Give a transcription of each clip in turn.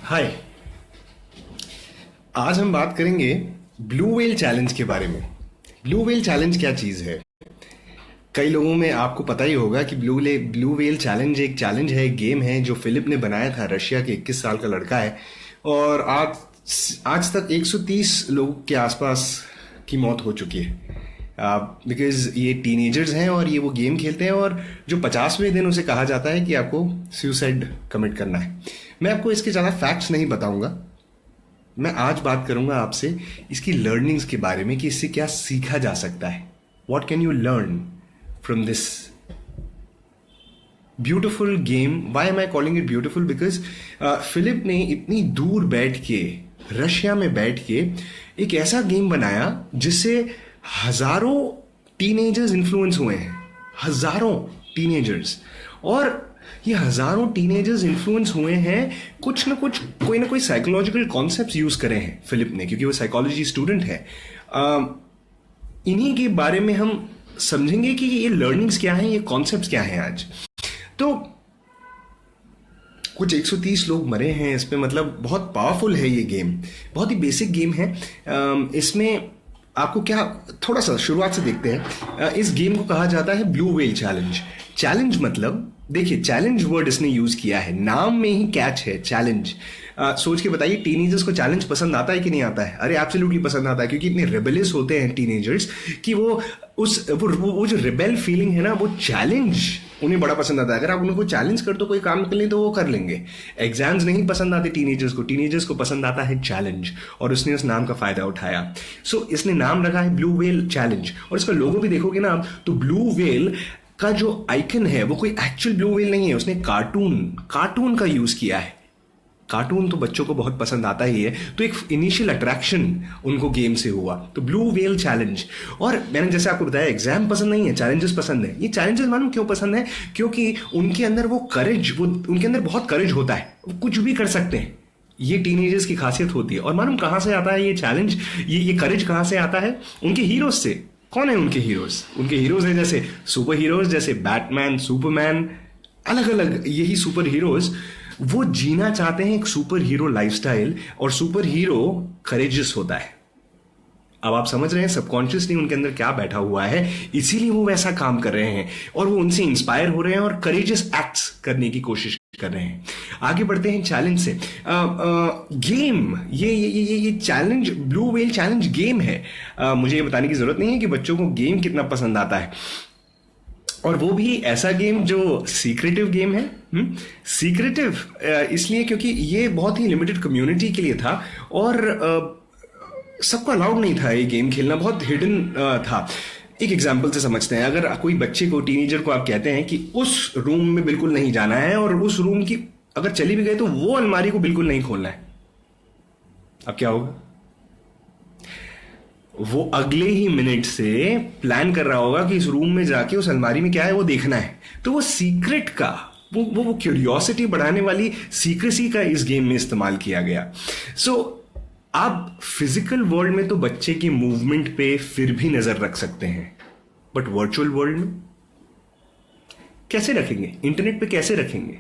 हाय। आज हम बात करेंगे ब्लू व्हेल चैलेंज के बारे में। ब्लू व्हेल चैलेंज क्या चीज है? कई लोगों में आपको पता ही होगा कि ब्लू व्हेल चैलेंज एक चैलेंज है, एक गेम है जो फिलिप ने बनाया था। रशिया के 21 साल का लड़का है और आज तक 130 लोगों के आसपास की मौत हो चुकी है बिकॉज ये टीनेजर्स हैं और ये वो गेम खेलते हैं और जो 50वें दिन उसे कहा जाता है कि आपको सुसाइड कमिट करना है। मैं आपको इसके ज़्यादा फैक्ट्स नहीं बताऊंगा। मैं आज बात करूंगा आपसे इसकी लर्निंग्स के बारे में कि इससे क्या सीखा जा सकता है। What can you learn from this beautiful game? Why am I calling it beautiful? Because Philip ने इतनी दूर बैठ के, रशिया में बैठ के एक ऐसा गेम बनाया जिससे हजारों टीनेजर्स इन्फ्लुएंस हुए हैं। हजारों टीनेजर्स, और ये हजारों टीनेजर्स इन्फ्लुएंस हुए हैं कुछ ना कुछ, कोई ना कोई साइकोलॉजिकल कॉन्सेप्ट्स यूज करे हैं फिलिप ने, क्योंकि वो साइकोलॉजी स्टूडेंट है। इन्हीं के बारे में हम समझेंगे कि ये लर्निंग्स क्या हैं, ये कॉन्सेप्ट्स क्या हैं आज। तो कुछ 130 लोग मरे हैं इसमें, मतलब बहुत पावरफुल है ये गेम, बहुत ही बेसिक गेम है। इसमें आपको क्या, थोड़ा सा शुरुआत से देखते हैं। इस गेम को कहा जाता है ब्लू व्हेल चैलेंज। चैलेंज मतलब, देखिए चैलेंज वर्ड इसने यूज किया है, नाम में ही कैच है चैलेंज। सोच के बताइए टीनेजर्स को चैलेंज पसंद आता है कि नहीं आता है? अरे एब्सोल्युटली पसंद आता है, क्योंकि इतने रेबेलियस होते हैं टीनेजर्स कि वो जो रिबेल फीलिंग है ना, वो चैलेंज उन्हें बड़ा पसंद आता है। अगर आप उनको चैलेंज कर दो कोई काम के लिए तो वो कर लेंगे। एग्जाम्स नहीं पसंद आते टीनेजर्स को पसंद आता है चैलेंज, और उसने उस नाम का फायदा उठाया। सो इसने नाम रखा है ब्लू व्हेल चैलेंज। और इसका लोगो भी देखोगे ना आप, तो ब्लू व्हेल का जो आइकन है वो कोई एक्चुअल ब्लू व्हेल नहीं है, उसने कार्टून का यूज किया है। कार्टून तो बच्चों को बहुत पसंद आता ही है, तो एक इनिशियल अट्रैक्शन उनको गेम से हुआ, तो ब्लू व्हेल चैलेंज। और मैंने जैसे आपको बताया, एग्जाम पसंद नहीं है, चैलेंजेस पसंद है। ये चैलेंजेस मालूम क्यों पसंद है? क्योंकि उनके अंदर उनके अंदर बहुत करेज होता है, वो कुछ भी कर सकते हैं। ये टीनेजर्स की खासियत होती है। और मालूम कहां से आता है ये चैलेंज, ये करेज कहां से आता है? उनके हीरोज से। कौन है उनके हीरोज? उनके हीरोज हैं जैसे सुपर हीरोज, जैसे बैटमैन, सुपरमैन, अलग अलग यही सुपर हीरोज वो जीना चाहते हैं एक सुपर हीरो लाइफस्टाइल, और सुपर हीरो करेजियस होता है। अब आप समझ रहे हैं सबकॉन्शियसली उनके अंदर क्या बैठा हुआ है, इसीलिए वो वैसा काम कर रहे हैं और वो उनसे इंस्पायर हो रहे हैं और करेजियस एक्ट्स करने की कोशिश कर रहे हैं। आगे बढ़ते हैं चैलेंज से। गेम, ये challenge, blue whale challenge game है। मुझे ये बताने की जरूरत नहीं है कि बच्चों को गेम कितना पसंद आता है, और वो भी ऐसा गेम जो सीक्रेटिव गेम है। सीक्रेटिव इसलिए क्योंकि ये बहुत ही लिमिटेड कम्युनिटी के लिए था और सबको अलाउड नहीं था ये गेम खेलना, बहुत हिडन था। एक एग्जाम्पल से समझते हैं। अगर कोई बच्चे को, टीनेजर को आप कहते हैं कि उस रूम में बिल्कुल नहीं जाना है, और उस रूम की अगर चली भी गए तो वो अलमारी को बिल्कुल नहीं खोलना है, अब क्या होगा? वो अगले ही मिनट से प्लान कर रहा होगा कि इस रूम में जाके उस अलमारी में क्या है वो देखना है। तो वो सीक्रेट का, वो क्यूरियोसिटी बढ़ाने वाली सीक्रेसी का इस गेम में इस्तेमाल किया गया। सो आप फिजिकल वर्ल्ड में तो बच्चे की मूवमेंट पे फिर भी नजर रख सकते हैं, बट वर्चुअल वर्ल्ड में कैसे रखेंगे? इंटरनेट पे कैसे रखेंगे?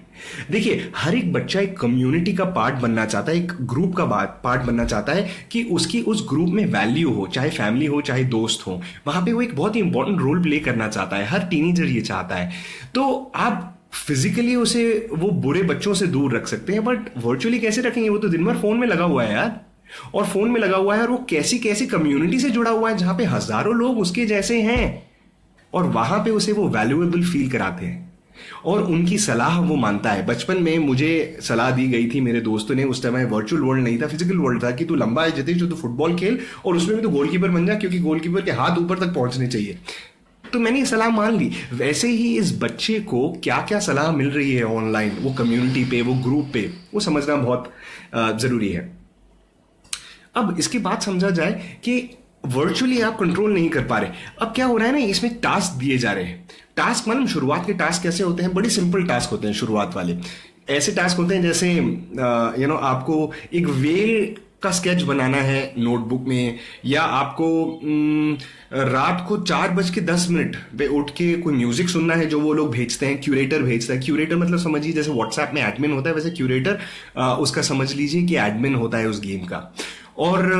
देखिए, हर एक बच्चा एक कम्युनिटी का पार्ट बनना चाहता है, एक ग्रुप का पार्ट बनना चाहता है कि उसकी उस ग्रुप में वैल्यू हो, चाहे फैमिली हो चाहे दोस्त हो, वहां पे वो एक बहुत ही इंपॉर्टेंट रोल प्ले करना चाहता है। हर टीनेजर ये चाहता है। तो आप फिजिकली उसे वो बुरे बच्चों से दूर रख सकते हैं, बट वर्चुअली कैसे रखेंगे? वो तो दिन भर फोन में लगा हुआ है यार, और फोन में लगा हुआ है और वो कैसी कैसी कम्युनिटी से जुड़ा हुआ है जहां पे हजारों लोग उसके जैसे हैं, और वहां पे उसे वो वैल्यूएबल फील कराते हैं और उनकी सलाह वो मानता है। बचपन में मुझे सलाह दी गई थी मेरे दोस्तों ने, उस टाइम वर्चुअल वर्ल्ड नहीं था, फिजिकल वर्ल्ड था, कि तू लंबा है जितेश तो फुटबॉल खेल और उसमें भी तो गोलकीपर बन जा, क्योंकि गोलकीपर के हाथ ऊपर तक पहुंचने चाहिए। तो मैंने ये सलाह मान ली। वैसे ही इस बच्चे को क्या क्या सलाह मिल रही है ऑनलाइन, वो कम्युनिटी पे, वो ग्रुप पे, वो समझना बहुत जरूरी है। अब इसके बाद समझा जाए कि वर्चुअली आप कंट्रोल नहीं कर पा रहे। अब क्या हो रहा है ना, इसमें टास्क दिए जा रहे हैं। टास्क मतलब शुरुआत के टास्क कैसे होते हैं? बड़ी सिंपल टास्क होते हैं शुरुआत वाले। ऐसे टास्क होते हैं जैसे आपको एक वेल का स्केच बनाना है नोटबुक में, या आपको रात को 4:10 पे उठ के कोई म्यूजिक सुनना है जो वो लोग भेजते हैं, क्यूरेटर भेजता है। क्यूरेटर मतलब समझिए जैसे व्हाट्सएप में एडमिन होता है, वैसे क्यूरेटर उसका समझ लीजिए कि एडमिन होता है उस गेम का। और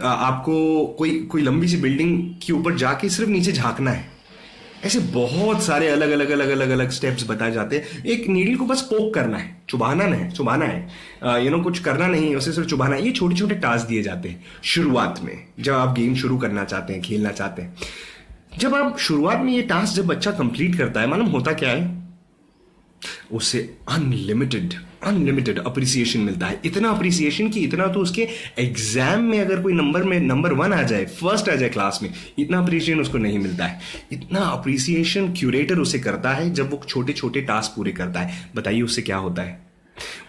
आपको कोई कोई लंबी सी बिल्डिंग के ऊपर जाके सिर्फ नीचे झांकना है। ऐसे बहुत सारे अलग अलग अलग अलग अलग स्टेप्स बताए जाते हैं। एक नीडल को बस पोक करना है, चुभाना है, कुछ करना नहीं है, उसे सिर्फ चुभाना है। ये छोटे छोटे टास्क दिए जाते हैं शुरुआत में, जब आप गेम शुरू करना चाहते हैं, खेलना चाहते हैं। जब आप शुरुआत में ये टास्क जब बच्चा कंप्लीट करता है, मालूम होता क्या है, उससे अनलिमिटेड अप्रिसिएशन मिलता है। इतना अप्रिसिएशन कि इतना तो उसके एग्जाम में अगर कोई नंबर 1 आ जाए, फर्स्ट आ जाए क्लास में, इतना अप्रिसिएशन उसको नहीं मिलता है। इतना अप्रिसिएशन क्यूरेटर उसे करता है जब वो छोटे छोटे टास्क पूरे करता है। बताइए उससे क्या होता है।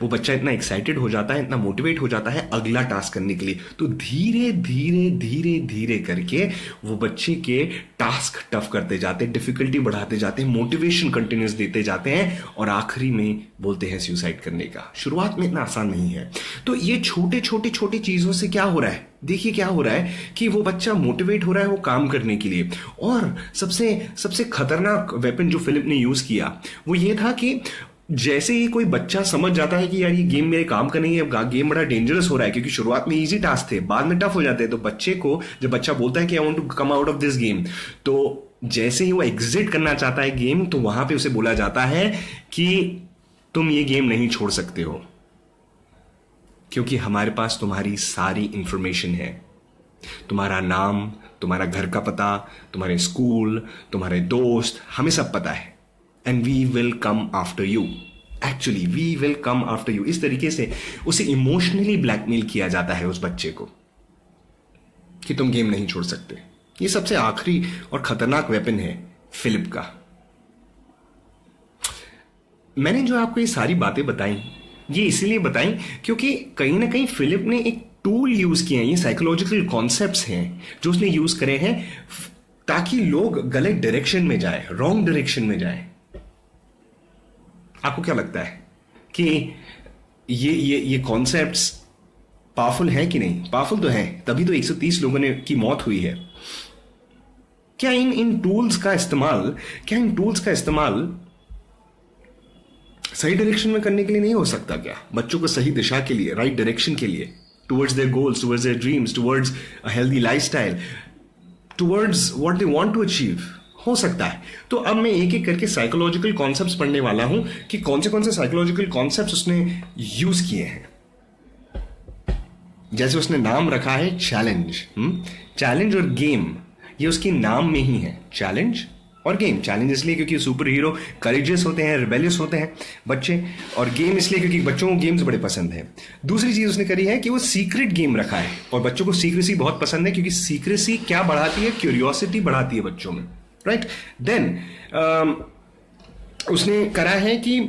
वो बच्चा इतना एक्साइटेड हो जाता है, इतना मोटिवेट हो जाता है अगला टास्क करने के लिए। तो धीरे धीरे धीरे धीरे करके वो बच्चे के टास्क टफ करते जाते हैं, डिफिकल्टी बढ़ाते जाते हैं, मोटिवेशन कंटिन्यूस देते जाते हैं, और आखिरी में बोलते हैं सुसाइड करने का। शुरुआत में इतना आसान नहीं है। तो ये छोटे छोटे छोटे चीजों से क्या हो रहा है, देखिए क्या हो रहा है कि वो बच्चा मोटिवेट हो रहा है वो काम करने के लिए। और सबसे खतरनाक वेपन जो फिलिप ने यूज किया वो ये था कि जैसे ही कोई बच्चा समझ जाता है कि यार ये गेम मेरे काम का नहीं है, गेम बड़ा डेंजरस हो रहा है, क्योंकि शुरुआत में इजी टास्क थे, बाद में टफ हो जाते हैं, तो बच्चे को जब बच्चा बोलता है कि I want to come out of this game, तो जैसे ही वो एग्जिट करना चाहता है गेम, तो वहां पे उसे बोला जाता है कि तुम ये गेम नहीं छोड़ सकते हो, क्योंकि हमारे पास तुम्हारी सारी इंफॉर्मेशन है। तुम्हारा नाम, तुम्हारा घर का पता, तुम्हारे स्कूल, तुम्हारे दोस्त, हमें सब पता है। And we will come after you. Actually, we will come after you. इस तरीके से उसे इमोशनली ब्लैकमेल किया जाता है उस बच्चे को कि तुम गेम नहीं छोड़ सकते। ये सबसे आखिरी और खतरनाक वेपन है फिलिप का। मैंने जो आपको ये सारी बातें बताई, ये इसीलिए बताई क्योंकि कहीं ना कहीं फिलिप ने एक टूल यूज किए हैं। ये साइकोलॉजिकल कॉन्सेप्ट्स हैं जो उसने यूज करे हैं ताकि लोग गलत डायरेक्शन में जाए, रॉन्ग डायरेक्शन में जाए। आपको क्या लगता है कि ये कॉन्सेप्ट्स पावरफुल है कि नहीं? पावरफुल तो है, तभी तो 130 लोगों की मौत हुई है। क्या इन टूल्स का इस्तेमाल सही डायरेक्शन में करने के लिए नहीं हो सकता क्या? बच्चों को सही दिशा के लिए, राइट डायरेक्शन के लिए, towards their goals, towards their dreams, towards a healthy lifestyle, towards what they want to achieve, हो सकता है। तो अब मैं एक एक करके साइकोलॉजिकल कॉन्सेप्ट्स पढ़ने वाला हूं कि कौन से साइकोलॉजिकल कॉन्सेप्ट्स उसने यूज किए हैं। जैसे उसने नाम रखा है चैलेंज और गेम, ये उसके नाम में ही है, चैलेंज और गेम। चैलेंज इसलिए क्योंकि सुपर हीरो करेजियस होते हैं, रिबेलियस होते हैं बच्चे, और गेम इसलिए क्योंकि बच्चों को गेम्स बड़े पसंद है। दूसरी चीज उसने करी है कि वो सीक्रेट गेम रखा है, और बच्चों को सीक्रेसी बहुत पसंद है, क्योंकि सीक्रेसी क्या बढ़ाती है? क्यूरियोसिटी बढ़ाती है बच्चों में, राइट। देन उसने करा है कि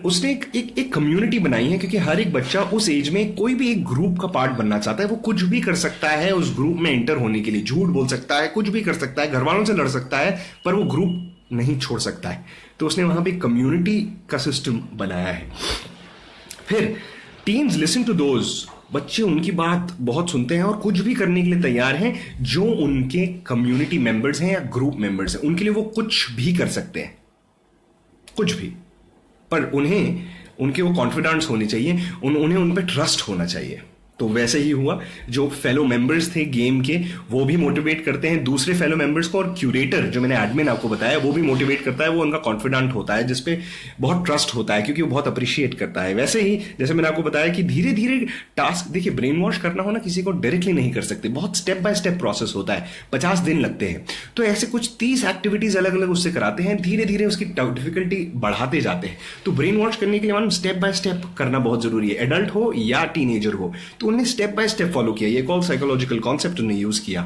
उसने एक कम्युनिटी बनाई है, क्योंकि हर एक बच्चा उस एज में कोई भी एक ग्रुप का पार्ट बनना चाहता है। वो कुछ भी कर सकता है उस ग्रुप में एंटर होने के लिए, झूठ बोल सकता है, कुछ भी कर सकता है, घर वालों से लड़ सकता है, पर वो ग्रुप नहीं छोड़ सकता है। तो उसने वहां पे कम्युनिटी का सिस्टम बनाया है। फिर टीन्स लिसन टू दोज, बच्चे उनकी बात बहुत सुनते हैं और कुछ भी करने के लिए तैयार हैं जो उनके कम्युनिटी मेंबर्स हैं या ग्रुप मेंबर्स हैं। उनके लिए वो कुछ भी कर सकते हैं, कुछ भी, पर उनके वो कॉन्फिडेंस होनी चाहिए, उन्हें उन पे ट्रस्ट होना चाहिए। तो वैसे ही हुआ, जो फेलो मेंबर्स थे गेम के वो भी मोटिवेट करते हैं दूसरे फेलो मेंबर्स को, और क्यूरेटर जो मैंने एडमिन आपको बताया वो भी मोटिवेट करता है। वो उनका कॉन्फिडेंट होता है, जिसपे बहुत ट्रस्ट होता है, क्योंकि वो बहुत अप्रिशिएट करता है। वैसे ही जैसे मैंने आपको बताया कि धीरे धीरे टास्क, देखिए ब्रेन वॉश करना हो ना किसी को डायरेक्टली नहीं कर सकते, बहुत स्टेप बाय स्टेप प्रोसेस होता है, 50 दिन लगते हैं। तो ऐसे कुछ 30 एक्टिविटीज अलग अलग उससे कराते हैं, धीरे धीरे उसकी डिफिकल्टी बढ़ाते जाते हैं। तो ब्रेन वॉश करने के लिए मालूम स्टेप बाय स्टेप करना बहुत जरूरी है, एडल्ट हो या टीनेजर हो। तो उन्हें स्टेप बाय स्टेप फॉलो किया, ये कॉल साइकोलॉजिकल कॉन्सेप्ट उन्हें यूज किया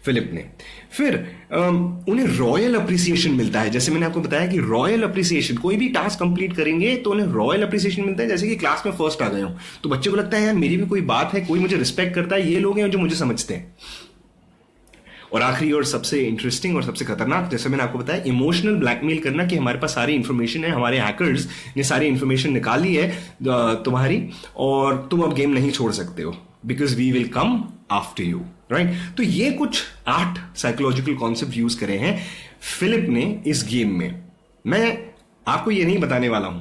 फिलिप ने। फिर उन्हें रॉयल अप्रिसिएशन मिलता है। जैसे मैंने आपको बताया कि रॉयल अप्रिसिएशन, कोई भी टास्क कंप्लीट करेंगे तो उन्हें रॉयल अप्रिसिएशन मिलता है। जैसे कि क्लास में फर्स्ट आ गए हो तो बच्चे को लगता है यार मेरी भी कोई बात है, कोई मुझे रिस्पेक्ट करता है, ये लोग हैं जो मुझे समझते हैं। और आखिरी और सबसे इंटरेस्टिंग और सबसे खतरनाक, जैसे मैंने आपको बताया, इमोशनल ब्लैकमेल करना कि हमारे पास सारी इंफॉर्मेशन है, हमारे हैकर्स ने सारी इंफॉर्मेशन निकाली है तुम्हारी, और तुम अब गेम नहीं छोड़ सकते हो। Because we will come after you, right? तो ये कुछ 8 साइकोलॉजिकल कॉन्सेप्ट यूज करे हैं फिलिप ने इस गेम में। मैं आपको ये नहीं बताने वाला हूं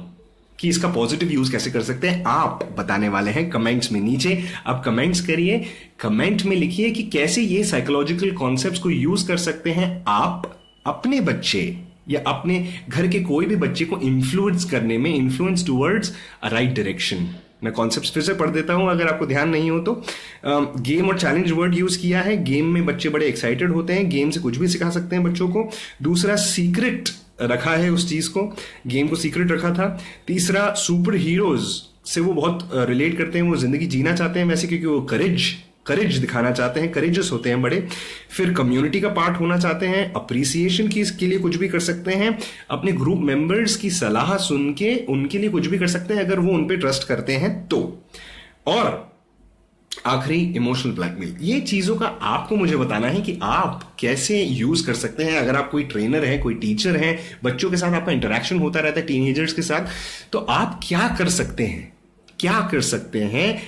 कि इसका पॉजिटिव यूज कैसे कर सकते हैं, आप बताने वाले हैं कमेंट्स में। नीचे आप कमेंट्स करिए, कमेंट में लिखिए कि कैसे ये साइकोलॉजिकल कॉन्सेप्ट्स को यूज कर सकते हैं आप अपने बच्चे या अपने घर के कोई भी बच्चे को इन्फ्लुएंस करने में, influence towards a right direction. मैं कॉन्सेप्ट्स फिर से पढ़ देता हूं अगर आपको ध्यान नहीं हो तो। गेम और चैलेंज वर्ड यूज किया है। गेम में बच्चे बड़े एक्साइटेड होते हैं, गेम से कुछ भी सिखा सकते हैं बच्चों को। दूसरा, सीक्रेट रखा है उस चीज को, गेम को सीक्रेट रखा था। तीसरा, सुपर हीरोज से वो बहुत रिलेट करते हैं, वो जिंदगी जीना चाहते हैं वैसे, क्योंकि वो करेज दिखाना चाहते हैं, करेजस होते हैं बड़े। फिर कम्युनिटी का पार्ट होना चाहते हैं, अप्रिसिएशन की इसके लिए कुछ भी कर सकते हैं, अपने ग्रुप मेंबर्स की सलाह सुन के उनके लिए कुछ भी कर सकते हैं अगर वो उन पे ट्रस्ट करते हैं तो। और आखिरी, इमोशनल ब्लैकमेल। ये चीजों का आपको मुझे बताना है कि आप कैसे यूज कर सकते हैं। अगर आप कोई ट्रेनर है, कोई टीचर है, बच्चों के साथ आपका इंटरेक्शन होता रहता है, टीनेजर्स के साथ, तो आप क्या कर सकते हैं, क्या कर सकते हैं,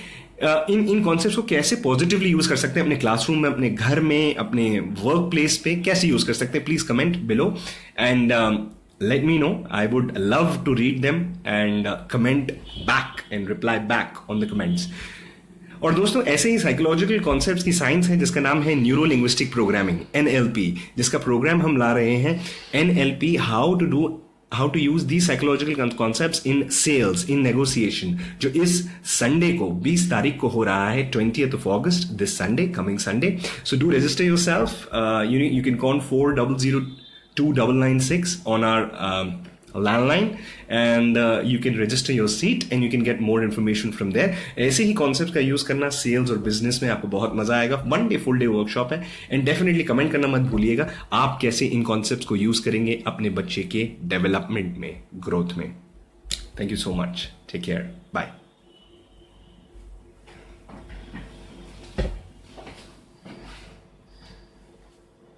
इन कॉन्सेप्ट्स को कैसे पॉजिटिवली यूज कर सकते हैं अपने क्लासरूम में, अपने घर में, अपने वर्क प्लेस पे कैसे यूज कर सकते हैं। Please comment below and let me know. I would love to read them and comment back and reply back on the comments. और दोस्तों, ऐसे ही साइकोलॉजिकल कॉन्सेप्ट्स की साइंस है जिसका नाम है न्यूरो लिंग्विस्टिक प्रोग्रामिंग, NLP, जिसका प्रोग्राम हम ला रहे हैं NLP, how to use these psychological concepts in sales, in negotiation, जो इस संडे को 20 तारीख को हो रहा है, 20th of August, this Sunday, coming Sunday. So do register yourself. You can call 4002996 on our landline and you can register your seat and you can get more information from there. ऐसे ही concept का use करना sales और business में आपको बहुत मजा आएगा। 1 day full day workshop है एंड डेफिनेटली कमेंट करना मत भूलिएगा आप कैसे इन कॉन्सेप्ट्स को यूज करेंगे अपने बच्चे के डेवलपमेंट में, ग्रोथ में। Thank you so much, take care, bye.